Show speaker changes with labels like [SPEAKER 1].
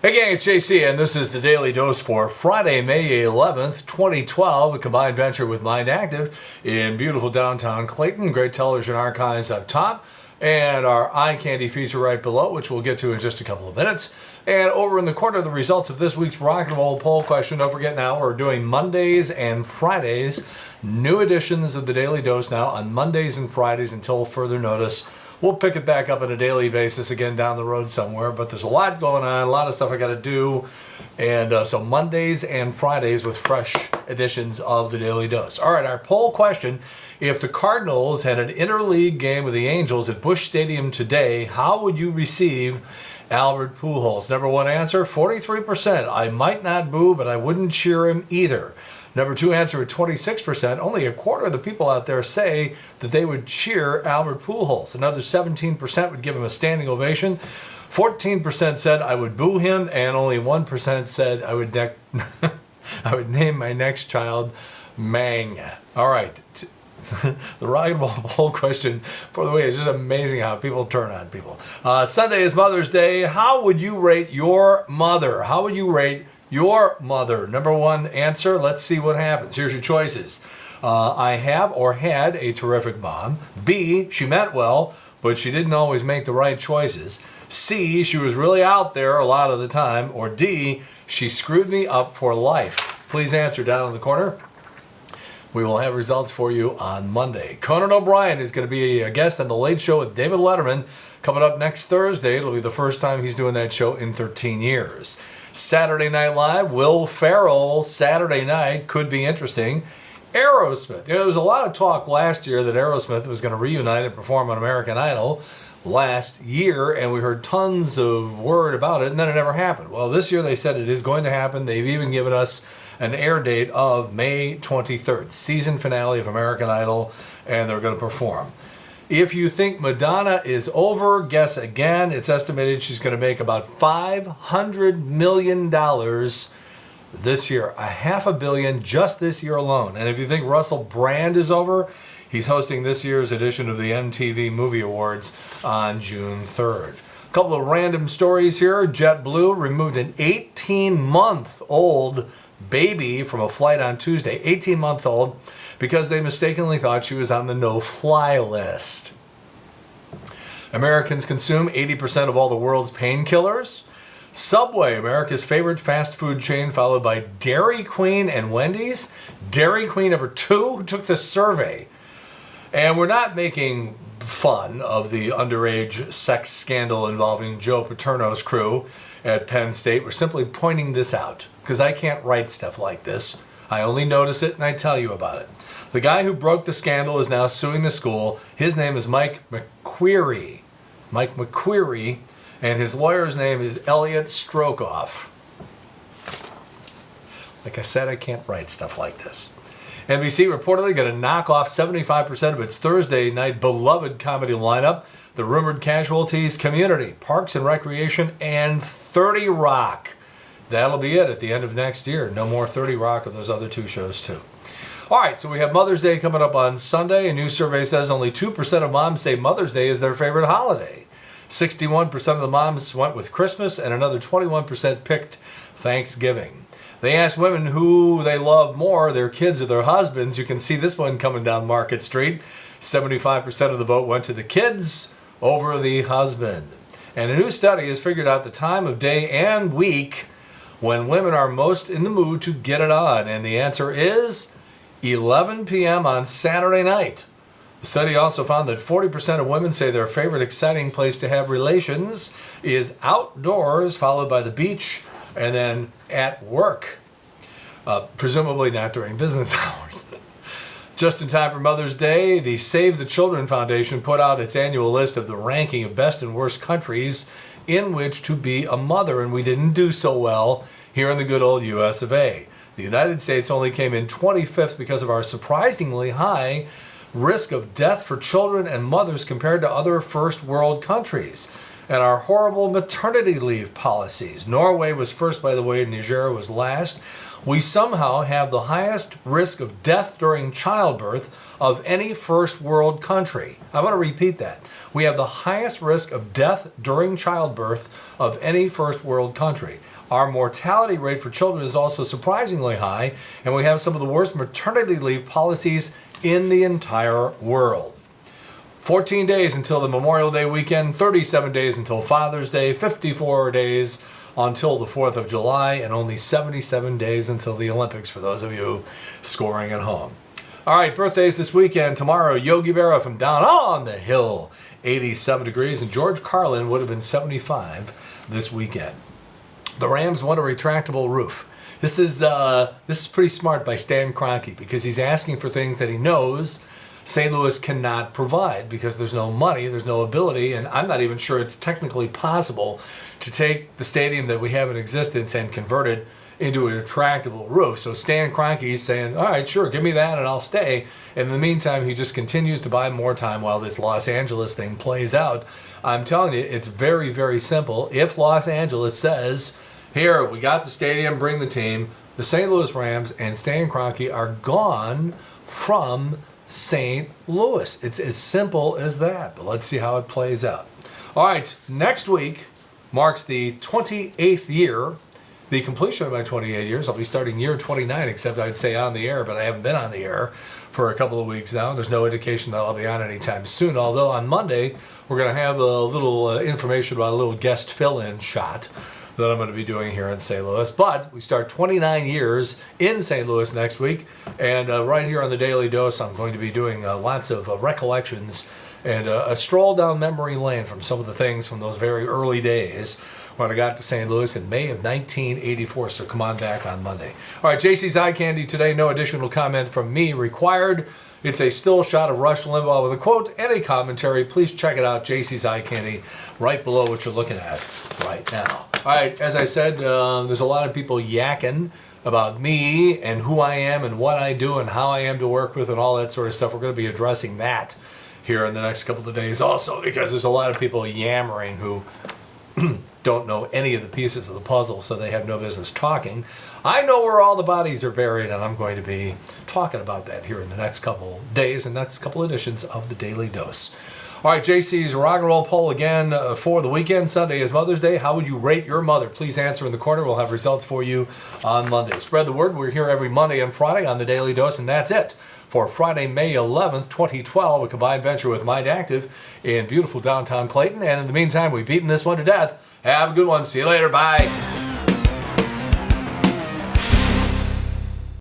[SPEAKER 1] Hey gang, it's JC, and this is the Daily Dose for Friday, May 11th, 2012, a combined venture with Mind Active in beautiful downtown Clayton. Great television archives up top, and our eye candy feature right below, which we'll get to in just a couple of minutes. And over in the corner, the results of this week's Rock and Roll poll question. Don't forget now, we're doing Mondays and Fridays. New editions of the Daily Dose now on Mondays and Fridays until further notice. We'll pick it back up on a daily basis again down the road somewhere, but there's a lot going on, a lot of stuff I got to do, and so Mondays and Fridays with fresh editions of the Daily Dose. All right, our poll question: if the Cardinals had an interleague game with the Angels at Busch Stadium today, how would you receive Albert Pujols? Number one answer, 43%. I might not boo, but I wouldn't cheer him either. Number two answer at 26%. Only a quarter of the people out there say that they would cheer Albert Pujols. Another 17% would give him a standing ovation. 14% said I would boo him, and only 1% said I would I would name my next child Mang. All right. The Rock and Roll poll question, for the way, it's just amazing how people turn on people. Sunday is Mother's Day. How would you rate your mother? How would you rate your mother? Number one answer, let's see what happens. Here's your choices. I have or had a terrific mom. B, she meant well, but she didn't always make the right choices. C, she was really out there a lot of the time. Or D, she screwed me up for life. Please answer down in the corner. We will have results for you on Monday. Conan O'Brien is going to be a guest on The Late Show with David Letterman coming up next Thursday. It'll be the first time he's doing that show in 13 years. Saturday Night Live, Will Ferrell, Saturday night, could be interesting. Aerosmith. There was a lot of talk last year that Aerosmith was going to reunite and perform on American Idol last year, and we heard tons of word about it, and then it never happened. Well, this year they said it is going to happen. They've even given us an air date of May 23rd, season finale of American Idol, and they're going to perform. If you think Madonna is over, guess again. It's estimated she's going to make about $500 million this year. $500 million just this year alone. And if you think Russell Brand is over, he's hosting this year's edition of the MTV Movie Awards on June 3rd. A couple of random stories here. JetBlue removed an 18-month-old baby from a flight on Tuesday. 18 months old. Because they mistakenly thought she was on the no-fly list. Americans consume 80% of all the world's painkillers. Subway, America's favorite fast food chain, followed by Dairy Queen and Wendy's. Dairy Queen number 2, who took this survey. And we're not making fun of the underage sex scandal involving Joe Paterno's crew at Penn State. We're simply pointing this out, because I can't write stuff like this. I only notice it and I tell you about it. The guy who broke the scandal is now suing the school. His name is Mike McQueary. Mike McQueary, and his lawyer's name is Elliot Strokoff. Like I said, I can't write stuff like this. NBC reportedly going to knock off 75% of its Thursday night beloved comedy lineup. The rumored casualties: Community, Parks and Recreation, and 30 Rock. That'll be it at the end of next year. No more 30 Rock or those other two shows too. All right, so we have Mother's Day coming up on Sunday. A new survey says only 2% of moms say Mother's Day is their favorite holiday. 61% of the moms went with Christmas, and another 21% picked Thanksgiving. They asked women who they love more, their kids or their husbands. You can see this one coming down Market Street. 75% of the vote went to the kids over the husband. And a new study has figured out the time of day and week when women are most in the mood to get it on. And the answer is 11 p.m. on Saturday night. The study also found that 40% of women say their favorite exciting place to have relations is outdoors, followed by the beach, and then at work. Presumably not during business hours. Just in time for Mother's Day, the Save the Children Foundation put out its annual list of the ranking of best and worst countries in which to be a mother, and we didn't do so well here in the good old US of A. The United States only came in 25th because of our surprisingly high risk of death for children and mothers compared to other first world countries. and our horrible maternity leave policies. Norway was first, by the way, Niger was last. We somehow have the highest risk of death during childbirth of any first world country. I want to repeat that. We have the highest risk of death during childbirth of any first world country. Our mortality rate for children is also surprisingly high, and we have some of the worst maternity leave policies in the entire world. 14 days until the Memorial Day weekend, 37 days until Father's Day, 54 days until the 4th of July, and only 77 days until the Olympics for those of you scoring at home. All right, birthdays this weekend. Tomorrow, Yogi Berra from down on the hill, 87 degrees, and George Carlin would have been 75 this weekend. The Rams want a retractable roof. This is pretty smart by Stan Kroenke because he's asking for things that he knows St. Louis cannot provide because there's no money, there's no ability, and I'm not even sure it's technically possible to take the stadium that we have in existence and convert it into a retractable roof. So Stan Kroenke is saying, all right, sure, give me that and I'll stay. And in the meantime, he just continues to buy more time while this Los Angeles thing plays out. I'm telling you, it's very, very simple. If Los Angeles says, here, we got the stadium, bring the team, the St. Louis Rams and Stan Kroenke are gone from St. Louis. It's as simple as that, but let's see how it plays out. All right, next week marks the 28th year, the completion of my 28 years. I'll be starting year 29, except I'd say on the air, but I haven't been on the air for a couple of weeks now. There's no indication that I'll be on anytime soon, although on Monday we're going to have a little information about a little guest fill-in shot that I'm going to be doing here in St. Louis. But we start 29 years in St. Louis next week, and right here on the Daily Dose, I'm going to be doing lots of recollections and a stroll down memory lane from some of the things from those very early days when I got to St. Louis in May of 1984. So come on back on Monday. All right, JC's Eye Candy today. No additional comment from me required. It's a still shot of Rush Limbaugh with a quote and a commentary. Please check it out, JC's Eye Candy, right below what you're looking at right now. All right, as I said, there's a lot of people yakking about me and who I am and what I do and how I am to work with and all that sort of stuff. We're going to be addressing that here in the next couple of days also, because there's a lot of people yammering who don't know any of the pieces of the puzzle, so they have no business talking. I know where all the bodies are buried, and I'm going to be talking about that here in the next couple days and next couple editions of the Daily Dose. All right, JC's Rock and Roll poll again for the weekend. Sunday is Mother's Day. How would you rate your mother? Please answer in the corner. We'll have results for you on Monday. Spread the word. We're here every Monday and Friday on the Daily Dose, and that's it for Friday, May 11th, 2012, a combined venture with Mind Active in beautiful downtown Clayton. And in the meantime, we've beaten this one to death. Have a good one. See you later. Bye.